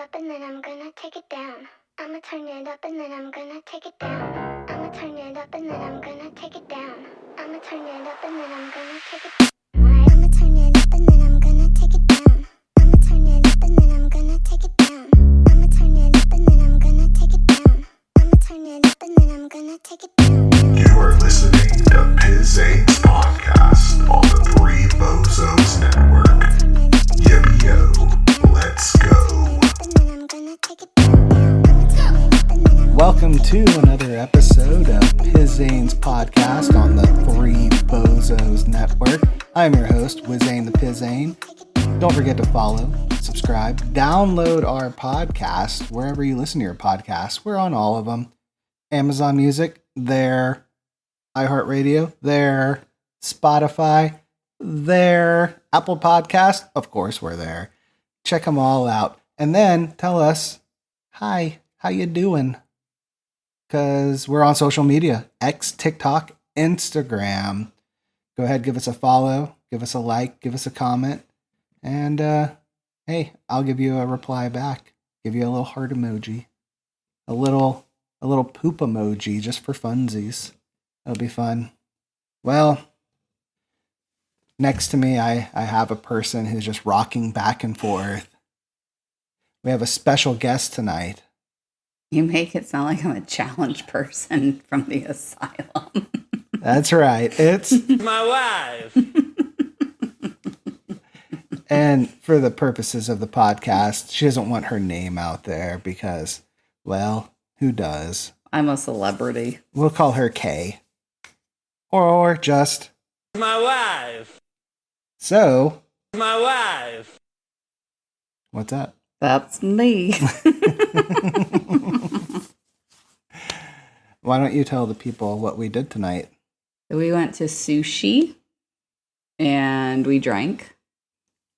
up and then I'm gonna take it down. I'ma turn it up and then I'm gonna take it down. I'ma turn it up and then I'm gonna take it down. I'ma turn it up and then I'm gonna take it down. I'ma turn it up and then I'm gonna take it down. I'ma turn it up and then I'm gonna take it down. I'ma turn it up and then I'm gonna take it down. I'ma turn it up and then I'm gonna take it down. You are listening to Pizain's podcast on the Three Bozos Network. Yo, let's go. Welcome to another episode of Pizain's podcast on the Three Bozos Network. I'm your host, Pizain the Pizain. Don't forget to follow, subscribe, download our podcast wherever you listen to your podcasts. We're on all of them. Amazon Music, there. iHeartRadio, there. Spotify, there. Apple Podcast, of course we're there. Check them all out. And then tell us, hi, how you doing? Because we're on social media, X, TikTok, Instagram. Go ahead, give us a follow, give us a like, give us a comment. And, hey, I'll give you a reply back. Give you a little heart emoji. A little poop emoji just for funsies. It'll be fun. Well, next to me, I have a person who's just rocking back and forth. We have a special guest tonight. You make it sound like I'm a challenge person from the asylum. That's right. It's my wife. And for the purposes of the podcast, she doesn't want her name out there because, well, who does? I'm a celebrity. We'll call her Kay. Or just My wife. So. My wife. What's that? That's me. Why don't you tell the people what we did tonight? We went to sushi and we drank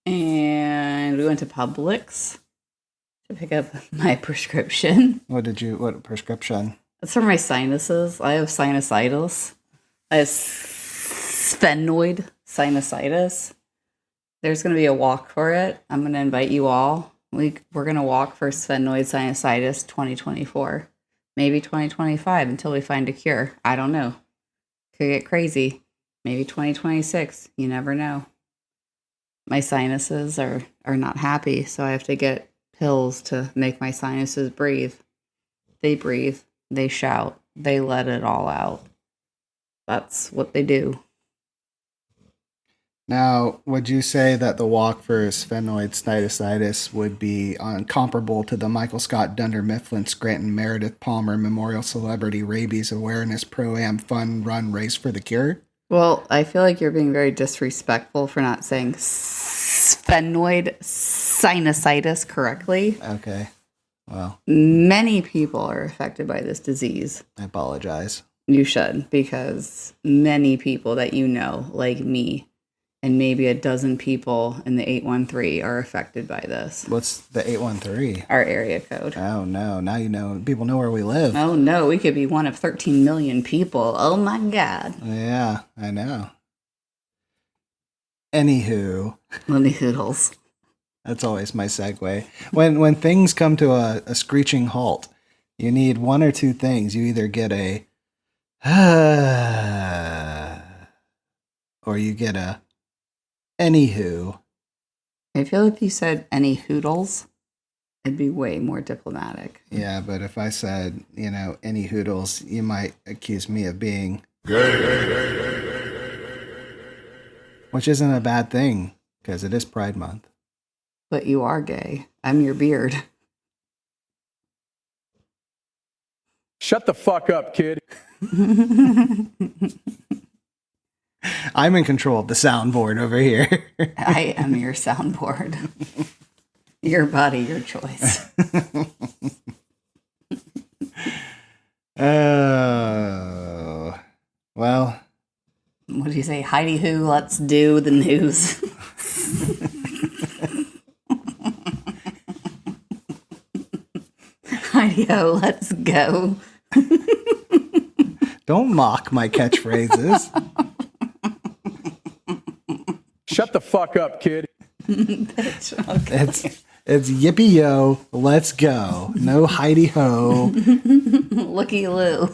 and we went to Publix to pick up my prescription. What prescription? It's for my sinuses. I have sinusitis. I have sphenoid sinusitis. There's going to be a walk for it. I'm going to invite you all. We're going to walk for sphenoid sinusitis 2024. Maybe 2025 until we find a cure. I don't know. Could get crazy. Maybe 2026. You never know. My sinuses are not happy, so I have to get pills to make my sinuses breathe. They breathe. They shout. They let it all out. That's what they do. Now, would you say that the walk for sphenoid sinusitis would be comparable to the Michael Scott, Dunder Mifflin, Scranton, Meredith Palmer Memorial Celebrity Rabies Awareness Pro-Am Fun Run Race for the Cure? Well, I feel like you're being very disrespectful for not saying sphenoid sinusitis correctly. Okay. Well, many people are affected by this disease. I apologize. You should, because many people that you know, like me, and maybe a dozen people in the 813 are affected by this. What's the 813? Our area code. Oh, no. Now you know. People know where we live. Oh, no. We could be one of 13 million people. Oh, my God. Yeah, I know. Anywho. Lenny Hoodles. That's always my segue. When things come to a screeching halt, you need one or two things. You either get a or you get a anywho. I feel if you said any hoodles, it'd be way more diplomatic. Yeah, but if I said, any hoodles, you might accuse me of being Gay. Which isn't a bad thing, because it is Pride Month. But you are gay. I'm your beard. Shut the fuck up, kid. I'm in control of the soundboard over here. I am your soundboard. Your body, your choice. Oh, well. What do you say? Heidi Who, let's do the news. Heidi Ho, let's go. Don't mock my catchphrases. Shut the fuck up, kid. Bitch, okay. It's yippee yo, let's go. No hidey ho. Looky Lou.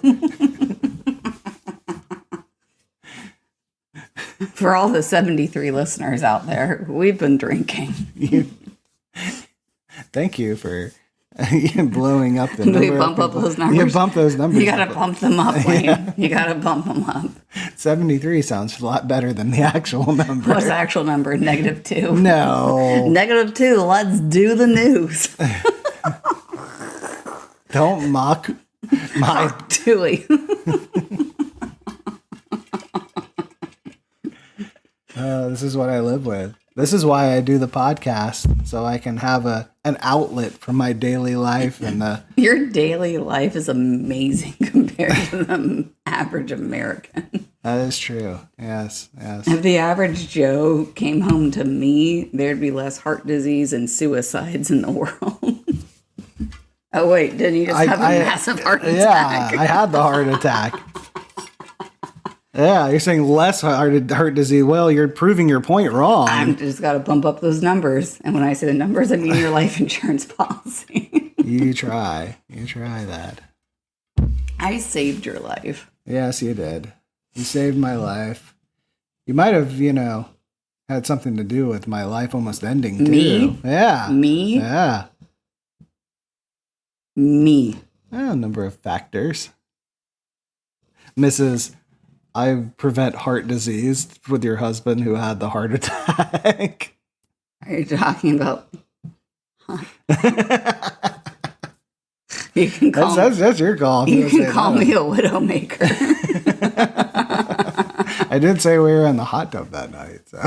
For all the 73 listeners out there, we've been drinking. Thank you for blowing up the number. We bump up those numbers. You bump those numbers. You gotta bump them up, Wayne. You gotta bump them up. 73 sounds a lot better than the actual number. What's the actual number? -2. No. -2. Let's do the news. Don't mock my. Tooey. This is what I live with. This is why I do the podcast, so I can have an outlet for my daily life and the. Your daily life is amazing compared to the average American. That is true. Yes, yes. If the average Joe came home to me, there'd be less heart disease and suicides in the world. Oh wait, didn't you just have a massive heart attack? Yeah, I had the heart attack. Yeah, you're saying less heart disease. Well, you're proving your point wrong. I'm just got to bump up those numbers. And when I say the numbers, I mean your life insurance policy. You try that. I saved your life. Yes, you did. You saved my life. You might have, had something to do with my life almost ending, too. Me? Yeah. Me? Yeah. Me. A number of factors. Mrs. I prevent heart disease with your husband who had the heart attack. Are you talking about? You can call that's your call. You can call me a widowmaker. I did say we were in the hot tub that night, so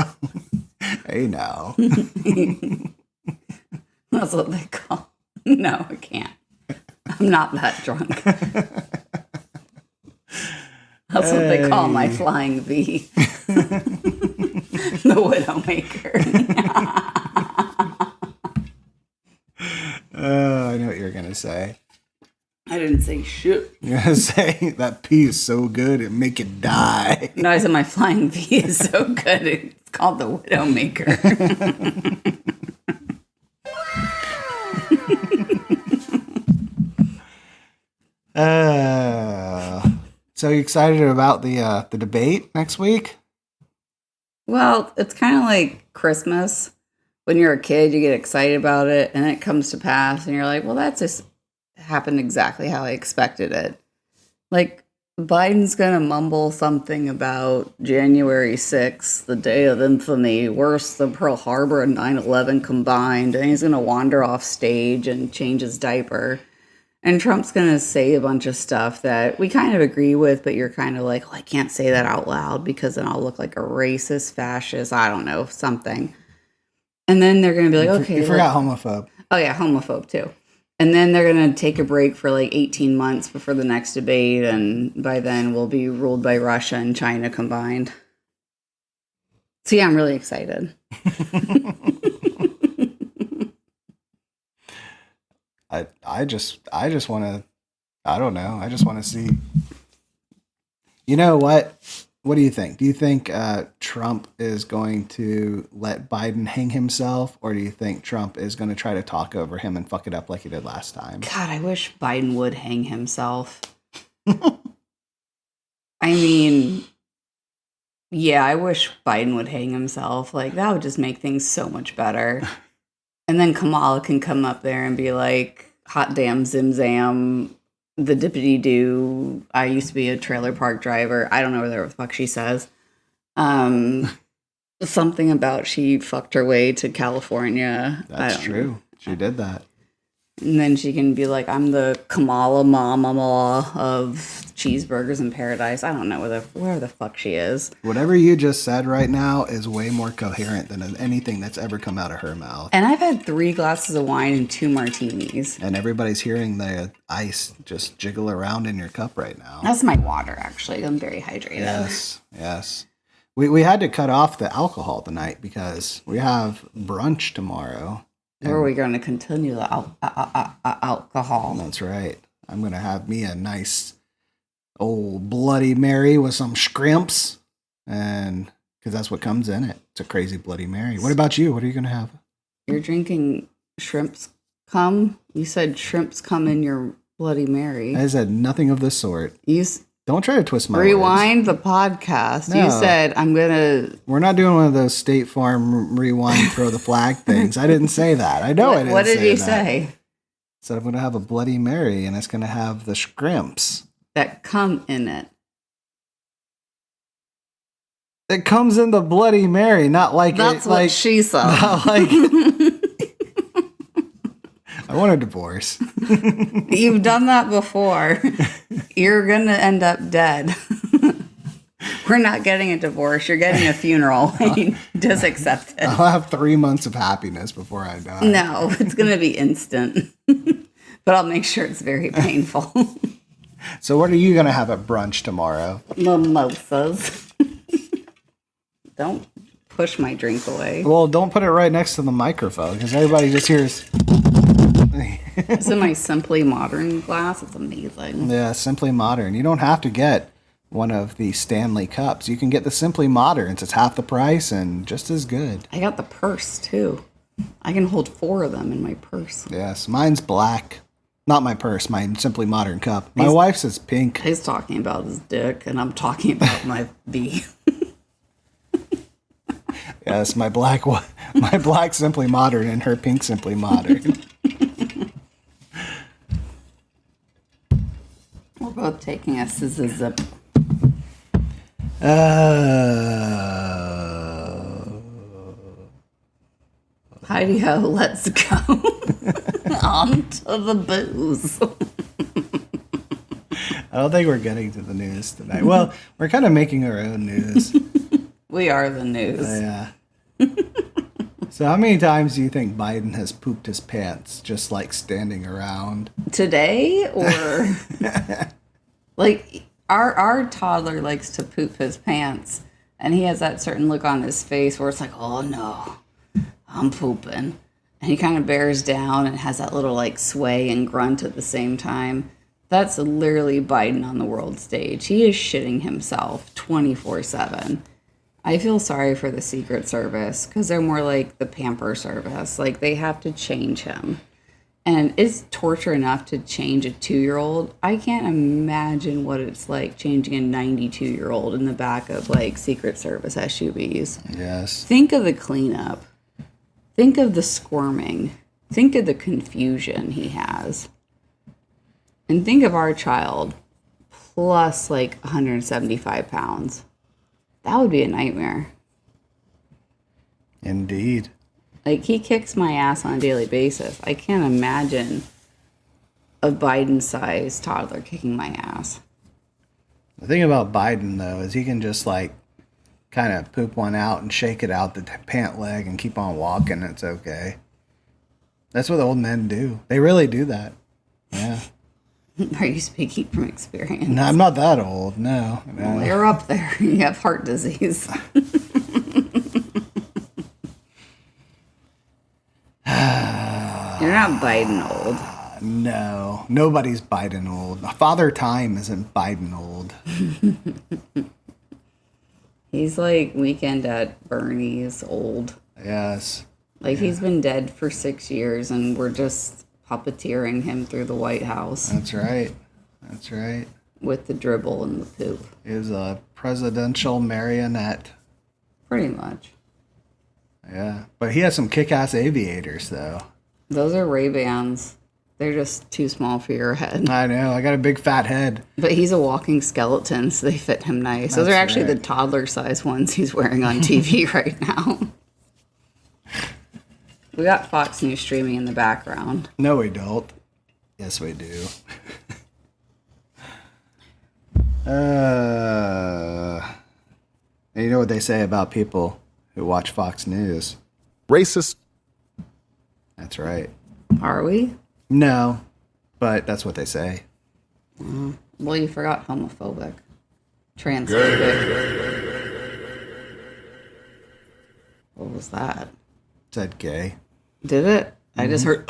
hey now. That's what they call. No, I can't. I'm not that drunk. That's what they call my flying V. The widowmaker. I know what you're going to say. I didn't say shit. You're going to say that pee is so good it make you die. No, I said my flying V is so good. It's called the widowmaker. So you excited about the debate next week? Well, it's kind of like Christmas. When you're a kid, you get excited about it, and it comes to pass, and you're like, well, that just happened exactly how I expected it. Like, Biden's going to mumble something about January 6th, the day of infamy, worse than Pearl Harbor and 9/11 combined, and he's going to wander off stage and change his diaper. And Trump's going to say a bunch of stuff that we kind of agree with, but you're kind of like, oh, I can't say that out loud because then I'll look like a racist, fascist, I don't know, something. And then they're going to be like, okay. You forgot homophobe. Oh, yeah, homophobe too. And then they're going to take a break for like 18 months before the next debate. And by then we'll be ruled by Russia and China combined. So yeah, I'm really excited. I just want to, I don't know. I just want to see. You know what? What do you think? Do you think Trump is going to let Biden hang himself, or do you think Trump is going to try to talk over him and fuck it up like he did last time? God, I wish Biden would hang himself. I mean, yeah, I wish Biden would hang himself. Like, that would just make things so much better. And then Kamala can come up there and be like, hot damn zim zam, the dippity doo. I used to be a trailer park driver. I don't know what the fuck she says. Something about she fucked her way to California. That's true. She did that. And then she can be like, I'm the Kamala mama of cheeseburgers in paradise. I don't know where the fuck she is. Whatever you just said right now is way more coherent than anything that's ever come out of her mouth. And I've had 3 glasses of wine and 2 martinis. And everybody's hearing the ice just jiggle around in your cup right now. That's my water, actually. I'm very hydrated. Yes, yes. We had to cut off the alcohol tonight because we have brunch tomorrow. Or are we going to continue the alcohol? That's right. I'm going to have me a nice old Bloody Mary with some shrimps. And because that's what comes in it. It's a crazy Bloody Mary. What about you? What are you going to have? You're drinking shrimps come? You said shrimps come in your Bloody Mary. I said nothing of the sort. You Don't try to twist my words. rewind the podcast. No. You said I'm gonna. We're not doing one of those State Farm rewind, throw the flag things. I didn't say that. I know I didn't. What did you that. say? Said I'm going to have a Bloody Mary, and it's going to have the shrimps. That come in it. It comes in the Bloody Mary, not like That's it, what like she said. not like. I want a divorce. You've done that before. You're gonna end up dead. We're not getting a divorce. You're getting a funeral. Just accept it. I'll have 3 months of happiness before I die. No, it's gonna be instant. But I'll make sure it's very painful. So what are you going to have at brunch tomorrow? Mimosas. Don't push my drink away. Well, don't put it right next to the microphone because everybody just hears. It's in my Simply Modern glass. It's amazing. Yeah, Simply Modern. You don't have to get one of the Stanley cups. You can get the Simply Moderns. It's half the price and just as good. I got the purse too. I can hold 4 of them in my purse. Yes, mine's black. Not my purse, my Simply Modern cup. My wife's is pink. He's talking about his dick, and I'm talking about my V. Yes, my black Simply Modern and her pink Simply Modern. We're both taking a scissor zip. Heidi-ho, let's go. On to the booze. I don't think we're getting to the news tonight. Well, we're kind of making our own news. We are the news. Yeah. So how many times do you think Biden has pooped his pants just like standing around? Today, or like our toddler likes to poop his pants, and he has that certain look on his face where it's like, oh no, I'm pooping. And he kind of bears down and has that little like sway and grunt at the same time. That's literally Biden on the world stage. He is shitting himself 24/7. I feel sorry for the Secret Service because they're more like the pamper service. Like, they have to change him. And it's torture enough to change a 2-year-old. I can't imagine what it's like changing a 92-year-old in the back of, like, Secret Service SUVs. Yes. Think of the cleanup. Think of the squirming. Think of the confusion he has. And think of our child plus, like, 175 pounds. That would be a nightmare. Indeed. Like, he kicks my ass on a daily basis. I can't imagine a Biden-sized toddler kicking my ass. The thing about Biden, though, is he can just, like, kind of poop one out and shake it out the pant leg and keep on walking. It's okay. That's what old men do. They really do that. Yeah. Are you speaking from experience? No, I'm not that old. No. Well, you're up there. You have heart disease. You're not Biden old. No. Nobody's Biden old. Father Time isn't Biden old. He's like Weekend at Bernie's old. Yes. Like, he's been dead for 6 years, and we're just puppeteering him through the White House That's right. That's right. with the dribble and the poop. He was a presidential marionette. Pretty much. Yeah. But he has some kick-ass aviators, though. Those are Ray-Bans. They're just too small for your head. I know. I got a big fat head. But he's a walking skeleton, so they fit him nice. Those are That's actually right. the toddler-sized ones he's wearing on TV right now. We got Fox News streaming in the background. No, we don't. Yes, we do. And you know what they say about people who watch Fox News? Racist. That's right. Are we? No, but that's what they say. Well, you forgot homophobic. Transphobic. What was that? Said gay. Did it? I just heard.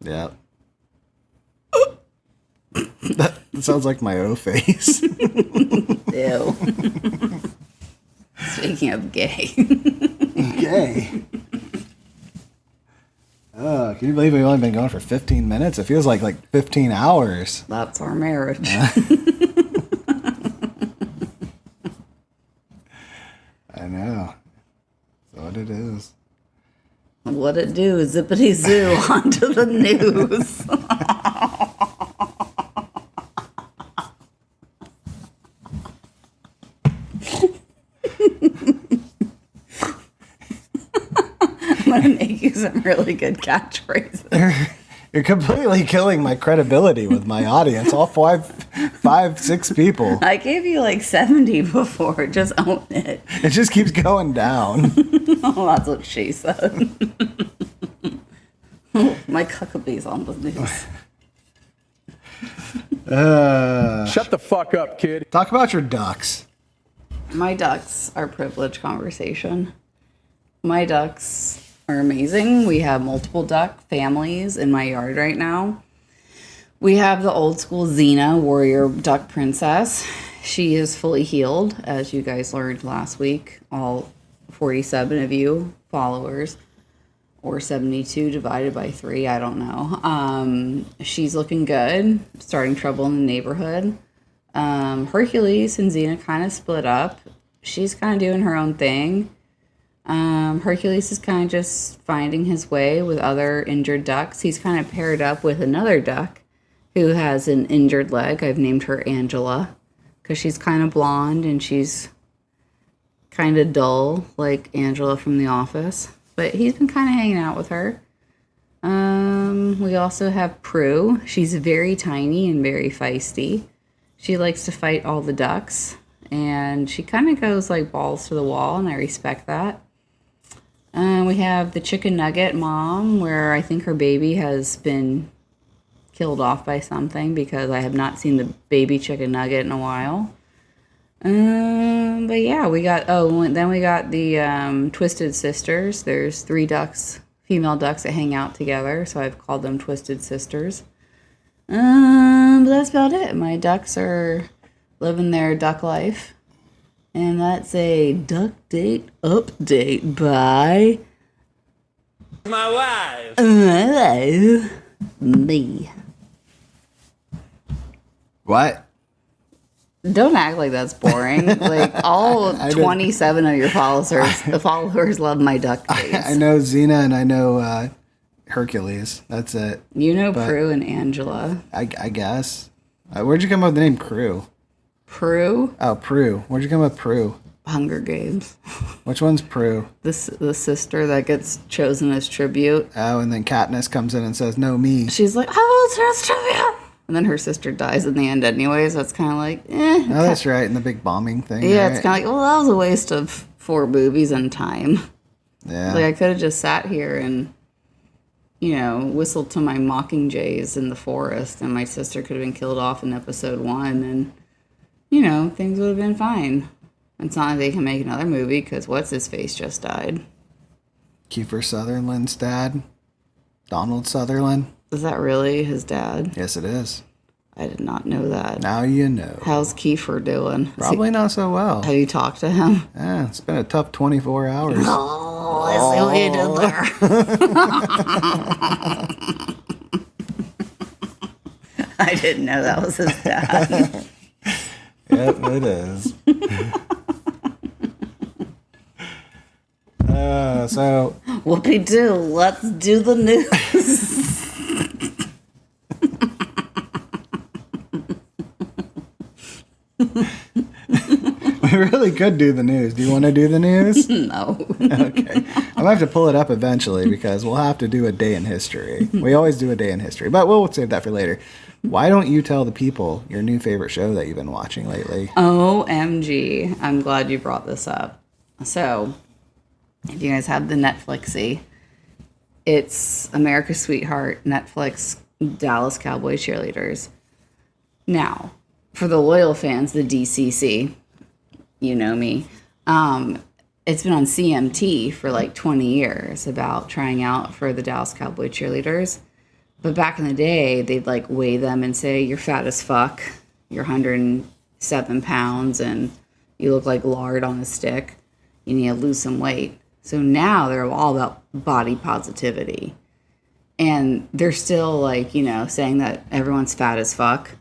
Yeah. That sounds like my O face. Ew. Speaking of gay. Okay. Can you believe we've only been going for 15 minutes? It feels like 15 hours. That's our marriage. I know. That's what it is. What it do? Zippity zoo onto the news. I'm gonna make you some really good catchphrases. You're completely killing my credibility with my audience. All five, 6 people. I gave you like 70 before. Just own it. It just keeps going down. Oh, that's what she said. My cuckabee's on the news. Shut the fuck up, kid. Talk about your ducks. My ducks are privileged conversation. My ducks are amazing. We have multiple duck families in my yard right now. We have the old school Xena, warrior duck princess. She is fully healed, as you guys learned last week. All 47 of you followers, or 72 divided by 3, I don't know. She's looking good, starting trouble in the neighborhood. Hercules and Xena kind of split up. She's kind of doing her own thing. Hercules is kind of just finding his way with other injured ducks. He's kind of paired up with another duck who has an injured leg. I've named her Angela because she's kind of blonde and she's kind of dull, like Angela from The Office. But he's been kind of hanging out with her. We also have Prue. She's very tiny and very feisty. She likes to fight all the ducks, and she kind of goes like balls to the wall, and I respect that. We have the chicken nugget mom, where I think her baby has been killed off by something because I have not seen the baby chicken nugget in a while. But yeah, we got the Twisted Sisters. There's 3 ducks, female ducks that hang out together, so I've called them Twisted Sisters. But that's about it. My ducks are living their duck life. And that's a duck date update by My wife. me. What? Don't act like that's boring. Like all 27 of your followers love my duck dates. I know Xena and I know Hercules. That's it. You know Prue and Angela. I guess. Where'd you come up with the name Prue? Prue? Oh, Prue. Where'd you come up with Prue? Hunger Games. Which one's Prue? The sister that gets chosen as tribute. Oh, and then Katniss comes in and says, "No, me." She's like, "I will choose tribute." And then her sister dies in the end anyways. That's kind of like, eh. Oh, that's right. And the big bombing thing. Yeah, right? it's kind of like, well, that was a waste of 4 movies and time. Yeah. Like, I could have just sat here and, whistled to my mockingjays in the forest, and my sister could have been killed off in episode 1, and, things would have been fine. It's not like they can make another movie, because what's-his-face just died. Kiefer Sutherland's dad. Donald Sutherland. Is that really his dad? Yes, it is. I did not know that. Now you know. How's Kiefer doing? Probably not so well. Have you talked to him? Yeah, it's been a tough 24 hours. Oh, I see what you did there. I didn't know that was his dad. Yep, it is. So Whoopie-doo, let's do the news. we really could do the news. Do you want to do the news? No. Okay. I'm going to have to pull it up eventually because we'll have to do a day in history. We always do a day in history, but we'll save that for later. Why don't you tell the people your new favorite show that you've been watching lately? OMG. I'm glad you brought this up. So, if you guys have the Netflixy, it's America's Sweetheart, Netflix, Dallas Cowboy Cheerleaders. Now, for the loyal fans, the DCC, you know me, it's been on CMT for like 20 years about trying out for the Dallas Cowboy Cheerleaders. But back in the day, they'd like weigh them and say, "You're fat as fuck, you're 107 pounds, and you look like lard on a stick. You need to lose some weight." So now they're all about body positivity. And they're still like, you know, saying that everyone's fat as fuck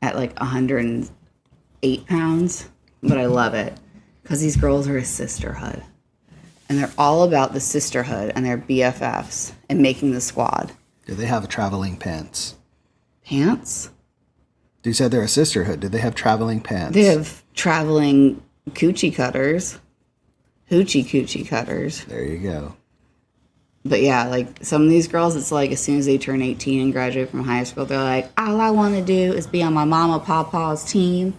at like 108 pounds. But I love it because these girls are a sisterhood. And they're all about the sisterhood and their BFFs and making the squad. Do they have traveling pants? Pants? You said they're a sisterhood. Do they have traveling pants? They have traveling coochie cutters. Hoochie coochie cutters. There you go. But yeah, like some of these girls, it's like as soon as they turn 18 and graduate from high school, they're like, all I want to do is be on my mama papa's team.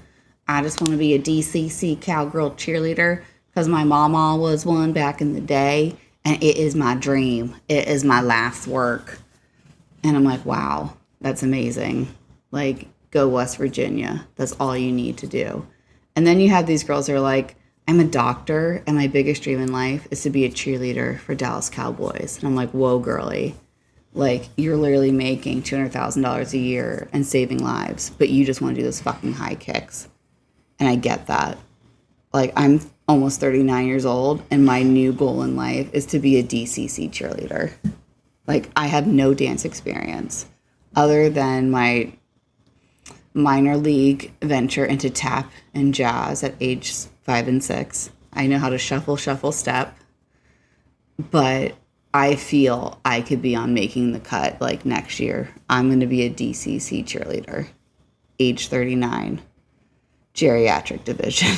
I just want to be a DCC cowgirl cheerleader because my mama was one back in the day. And it is my dream. It is my life's work. And I'm like, wow, that's amazing. Like, go West Virginia. That's all you need to do. And then you have these girls that are like, I'm a doctor, and my biggest dream in life is to be a cheerleader for Dallas Cowboys. And I'm like, whoa, girly. Like, you're literally making $200,000 a year and saving lives, but you just want to do those fucking high kicks. And I get that. Like, I'm almost 39 years old, and my new goal in life is to be a DCC cheerleader. Like, I have no dance experience other than my minor league venture into tap and jazz at age 5 and 6. I know how to shuffle, step, but I feel I could be on making the cut like next year. I'm going to be a DCC cheerleader, age 39, geriatric division.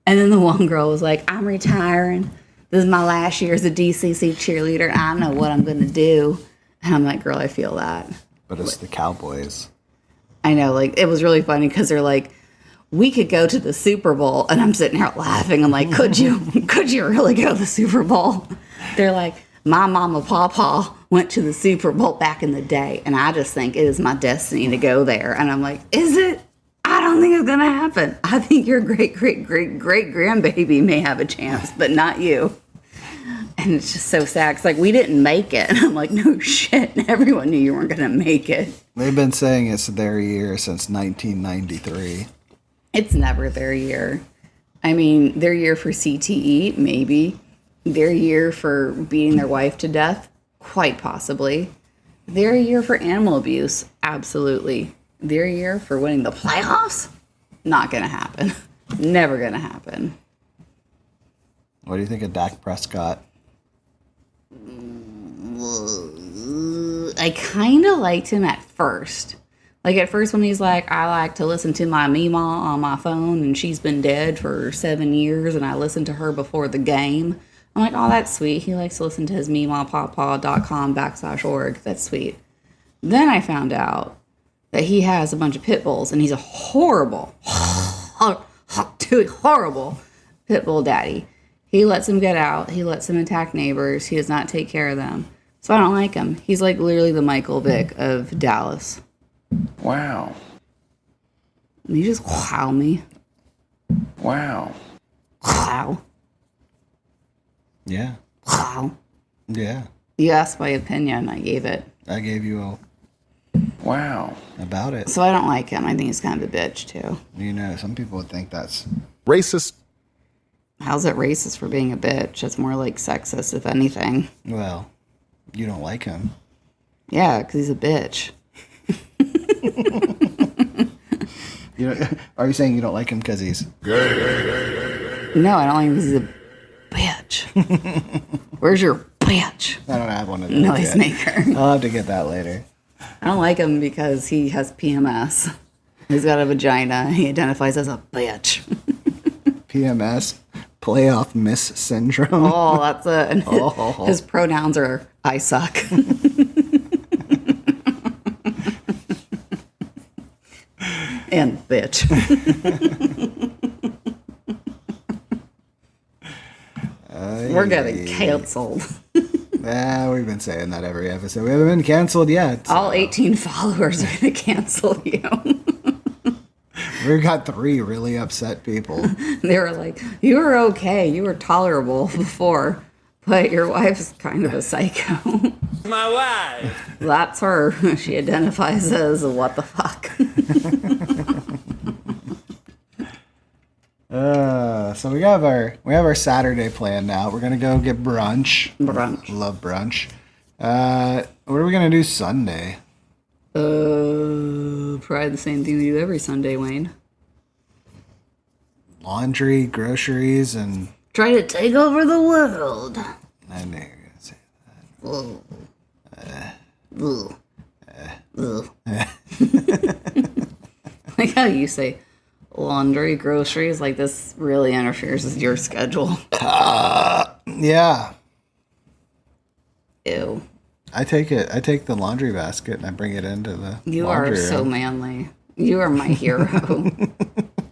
And then the one girl was like, I'm retiring. This is my last year as a DCC cheerleader. I know what I'm going to do. And I'm like, girl, I feel that. But it's the Cowboys. I know, like, it was really funny because they're like, we could go to the Super Bowl. And I'm sitting here laughing. I'm like, could you? Could you really go to the Super Bowl? They're like, my mama, papa went to the Super Bowl back in the day. And I just think it is my destiny to go there. And I'm like, is it? I don't think it's going to happen. I think your great grandbaby may have a chance, but not you. And it's just so sad. It's like, we didn't make it. And I'm like, no shit. Everyone knew you weren't going to make it. They've been saying it's their year since 1993. It's never their year. I mean, their year for CTE, maybe. Their year for beating their wife to death, quite possibly. Their year for animal abuse, absolutely. Their year for winning the playoffs, not going to happen. Never going to happen. What do you think of Dak Prescott? I kind of liked him at first. Like at first when he's like, I like to listen to my Meemaw on my phone and she's been dead for 7 years and I listen to her before the game. I'm like, oh, that's sweet. He likes to listen to his meemawpawpaw.com/org. That's sweet. Then I found out that he has a bunch of pit bulls and he's a horrible pit bull daddy. He lets them get out. He lets them attack neighbors. He does not take care of them. So I don't like him. He's like literally the Michael Vick of Dallas. Wow. You just wow me. Wow. Wow. Yeah. Wow. Yeah. You asked my opinion. I gave it. I gave you a Wow. about it. So I don't like him. I think he's kind of a bitch too. You know, some people would think that's racist. How's it racist for being a bitch? It's more like sexist, if anything. Well, you don't like him. Yeah, because he's a bitch. Are you saying you don't like him because he's gay? No, I don't like him because he's a bitch. Where's your bitch? I don't have one of those Noise yet. maker. I'll have to get that later. I don't like him because he has PMS. He's got a vagina. He identifies as a bitch. PMS, playoff miss syndrome. Oh, that's it. Oh. His pronouns are I suck. And bitch. We're getting canceled. We've been saying that every episode. We haven't been canceled yet. So. All 18 followers are going to cancel you. We've got 3 really upset people. They were like, you were okay. You were tolerable before, but your wife's kind of a psycho. My wife. That's her. She identifies as what the fuck. So we have our Saturday plan now. We're gonna go get brunch. Brunch. Love brunch. What are we gonna do Sunday? Probably the same thing we do every Sunday, Wayne. Laundry, groceries, and Try to take over the world. I knew you were gonna say Ugh. Ugh. Ugh. Like how you say laundry, groceries, like this really interferes with your schedule. yeah. Ew. I take the laundry basket and I bring it into the You laundry are so room. manly. You are my hero.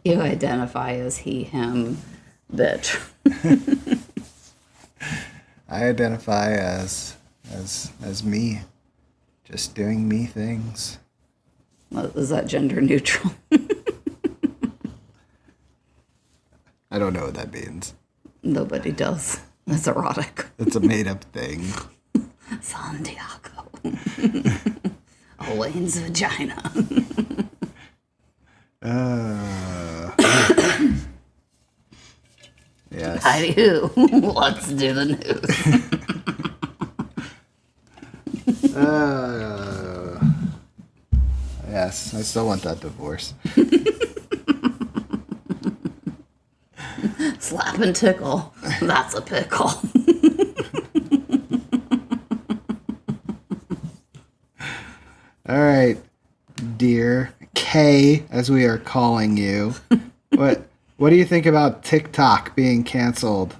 You identify as he, him, bitch. I identify as me. Just doing me things. Is that gender neutral? I don't know what that means. Nobody does. That's erotic. It's a made up thing. Santiago. Wayne's vagina. Yes. Heidi who? Let's do the news. Yes, I still want that divorce. Slap and tickle. That's a pickle. All right, dear K, as we are calling you. What do you think about TikTok being canceled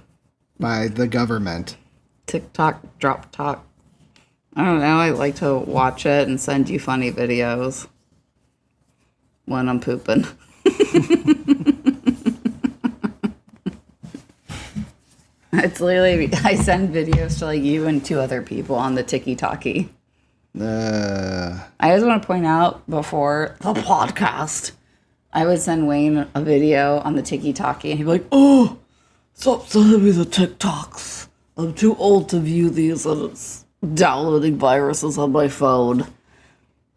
by the government? TikTok, drop talk. I don't know. I like to watch it and send you funny videos when I'm pooping. It's literally, I send videos to like you and two other people on the TikTok. I just want to point out before the podcast, I would send Wayne a video on the TikTok and he'd be like, "Oh, stop sending me the TikToks. I'm too old to view these and it's downloading viruses on my phone.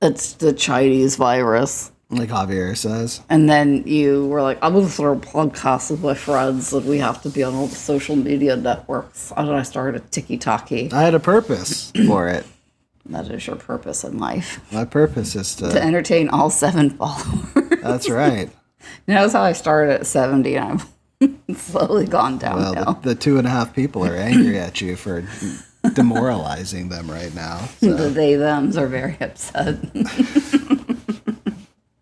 It's the Chinese virus." Like Javier says. And then you were like, "I'm going to start a podcast with my friends and we have to be on all the social media networks." And I started a TikTok. I had a purpose for it. That is your purpose in life. My purpose is To to... entertain all 7 followers. That's right. Notice how I started at 70 and I've slowly gone Well, downhill. the 2.5 people are angry at you for demoralizing them right now. The So, they thems are very upset.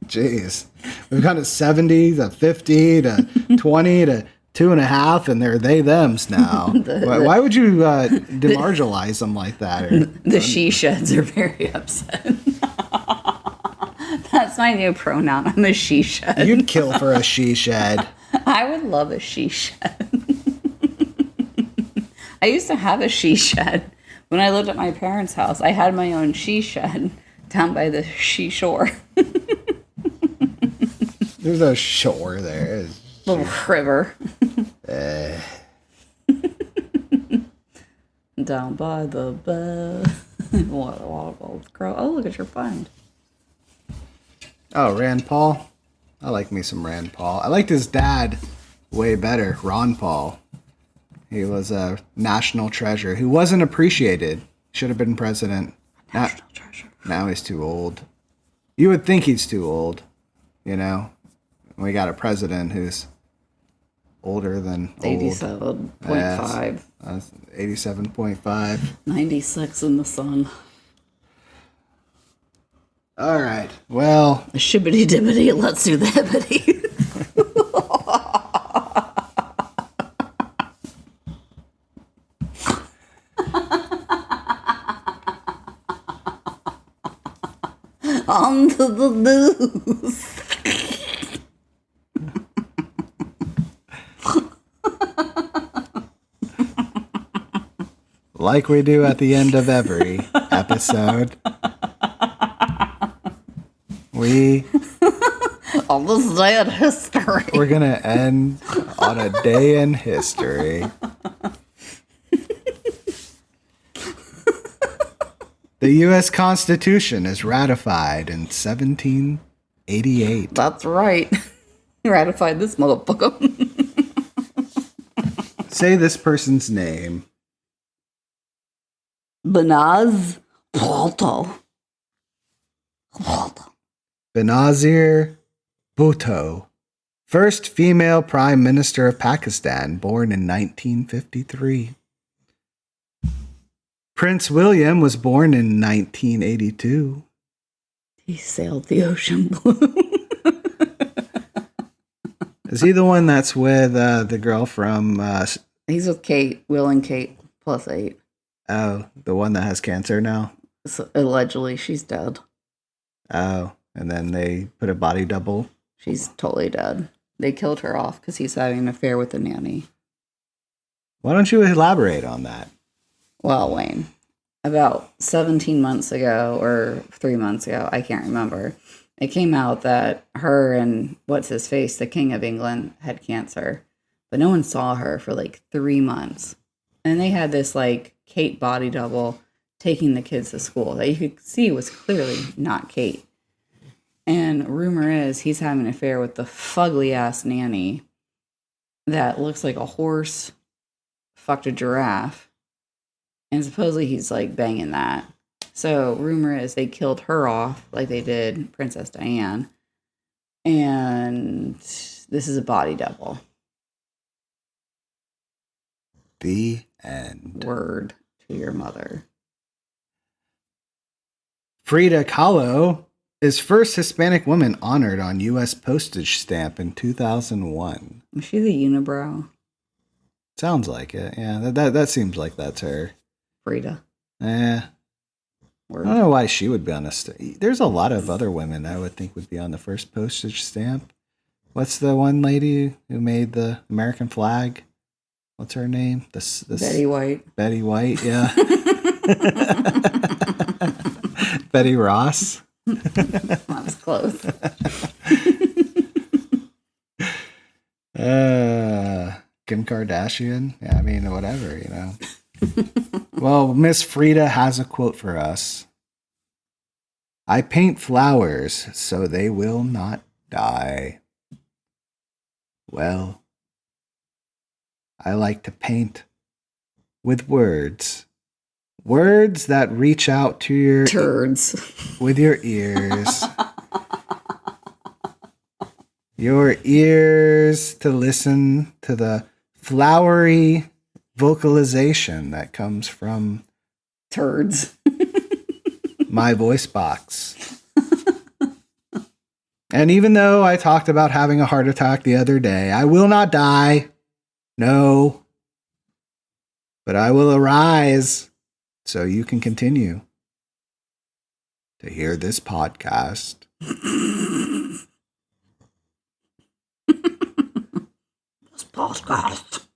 jeez. We've gone to 70 to 50 to 20 to 2.5, and they're they thems now. Why would you demarginalize them like that? Or, The she sheds are very upset. That's my new pronoun. I'm a she shed. you'd kill for a she shed. I would love a she shed. I used to have a she shed when I lived at my parents' house. I had my own she shed down by the she shore. There's a shore there. Little river. Down by the bay. Waterfalls grow. Oh, look at your find. Oh, Rand Paul. I like me some Rand Paul. I liked his dad way better, Ron Paul. He was a national treasure who wasn't appreciated. Should have been president. National treasure. Now he's too old. You would think he's too old, you know? We got a president who's older than old. 87.5. 87.5. 96 in the sun. All right. Well, Shibbity dibbity, let's do the hibbity. On to the news. like we do at the end of every episode, On this day in history. we're going to end on a day in history. The U.S. Constitution is ratified in 1788. That's right. Ratified this motherfucker. Say this person's name. Benaz Bhutto. Benazir Bhutto, first female prime minister of Pakistan, born in 1953. Prince William was born in 1982. He sailed the ocean blue. Is he the one that's with the girl from... He's with Kate, Will and Kate, +8. Oh, the one that has cancer now? So allegedly, she's dead. Oh, and then they put a body double? She's totally dead. They killed her off because he's having an affair with the nanny. Why don't you elaborate on that? Well, Wayne, about 17 months ago or 3 months ago, I can't remember, it came out that her and what's-his-face, the King of England, had cancer. But no one saw her for like 3 months. And they had this like Kate body double taking the kids to school that you could see was clearly not Kate. And rumor is he's having an affair with the fugly-ass nanny that looks like a horse fucked a giraffe. And supposedly he's like banging that. So rumor is they killed her off like they did Princess Diane. And this is a body double. The end. Word to your mother. Frida Kahlo is first Hispanic woman honored on U.S. postage stamp in 2001. Was she the unibrow? Sounds like it. Yeah, that seems like that's her. Frida. I Word. don't know why she would be on a There's a lot of other women I would think would be on the first postage stamp. What's the one lady who made the American flag? What's her name? This Betty White. Betty White, yeah. Betty Ross. That was close. Kim Kardashian. Yeah, I mean, whatever, you know. Well, Miss Frida has a quote for us. I paint flowers so they will not die. Well, I like to paint with words. Words that reach out to your... Turds. With your ears. Your ears to listen to the flowery vocalization that comes from... Turds. my voice box. And even though I talked about having a heart attack the other day, I will not die. No. But I will arise so you can continue to hear this podcast. This podcast.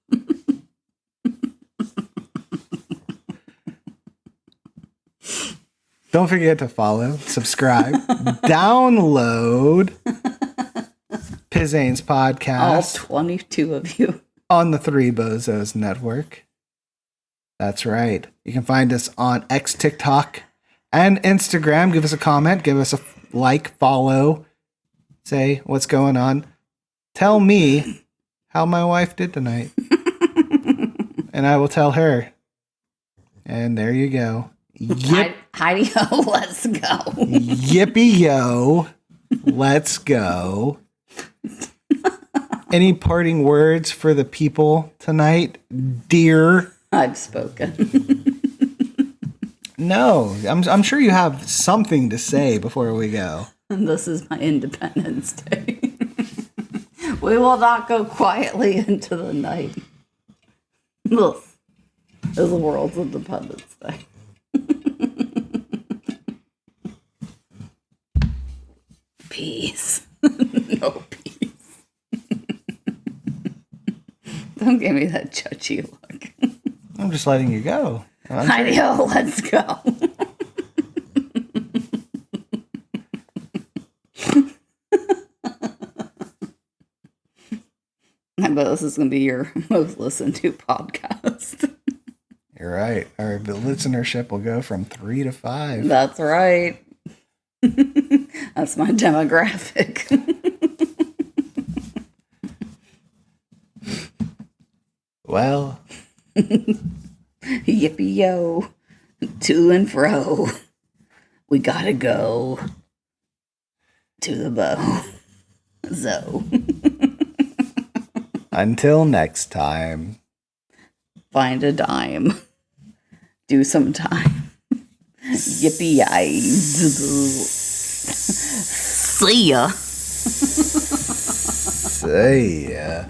Don't forget to follow, subscribe, download Pizain's All podcast 22 of you. on the Three Bozos Network. That's right. You can find us on X, TikTok, and Instagram. Give us a comment. Give us a like, follow. Say what's going on. Tell me how my wife did tonight. And I will tell her. And there you go. Yip. Heidi-ho, let's go. Yippee yo. Let's go. Any parting words for the people tonight, dear? I've spoken. No, I'm sure you have something to say before we go. This is my Independence Day. We will not go quietly into the night. This is the world's Independence Day. Peace. No peace. Don't give me that judgy look. I'm just letting you go. Heidi-ho, let's go. I bet this is going to be your most listened to podcast. You're right. Our listenership will go from 3 to 5. That's right. That's my demographic. Well, Yippee yo. To and fro. We gotta go to the bow. So, until next time. find a dime. Do some time. Yippee yay. See ya. See ya.